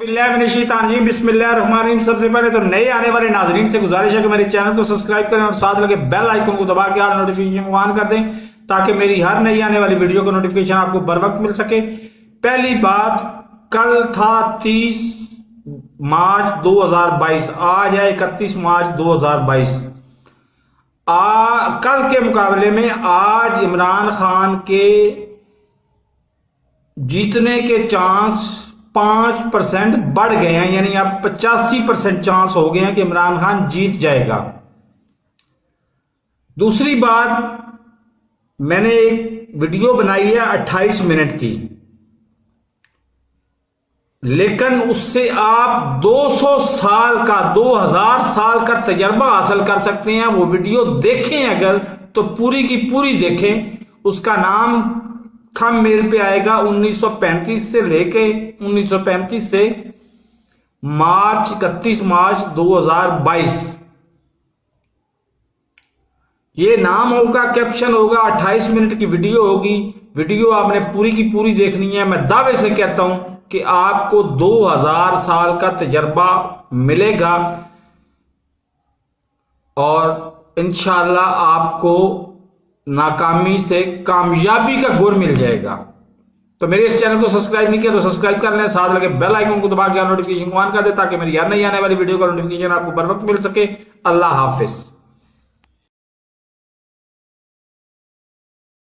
बिस्मिल्लाहिर्रहमानिर्रहीम। सबसे पहले तो नए आने वाले नाजरीन से गुजारिश है कि मेरे चैनल को सब्सक्राइब करें और साथ लगे बेल आइकन को दबा के ऑल नोटिफिकेशन को ऑन कर दें ताकि मेरी हर नई आने वाली वीडियो का नोटिफिकेशन आपको बर वक्त मिल सके। पहली बात, कल था 30 मार्च 2022, आज है 31 मार्च 2022। कल के मुकाबले में आज इमरान खान के जीतने के चांस 5% बढ़ गए हैं, यानी अब 85% चांस हो गए हैं कि इमरान खान जीत जाएगा। दूसरी बात, मैंने एक वीडियो बनाई है 28 मिनट की, लेकिन उससे आप 200 साल का 2000 साल का तजर्बा हासिल कर सकते हैं। वो वीडियो देखें अगर तो पूरी की पूरी देखें। उसका नाम थंबनेल पे आएगा 1935 से लेके 1935 से मार्च 31 मार्च 2022 ये नाम होगा, कैप्शन होगा, 28 मिनट की वीडियो होगी। वीडियो आपने पूरी की पूरी देखनी है। मैं दावे से कहता हूं कि आपको 2000 साल का तजर्बा मिलेगा और इंशाअल्लाह आपको नाकामी से कामयाबी का गुर मिल जाएगा। तो मेरे इस चैनल को सब्सक्राइब नहीं किया तो सब्सक्राइब कर लें, साथ लगे बेल आइकन को दबा के नोटिफिकेशन को ऑन कर दे ताकि मेरी हर नई आने वाली वीडियो का नोटिफिकेशन आपको बर वक्त मिल सके। अल्लाह हाफिज।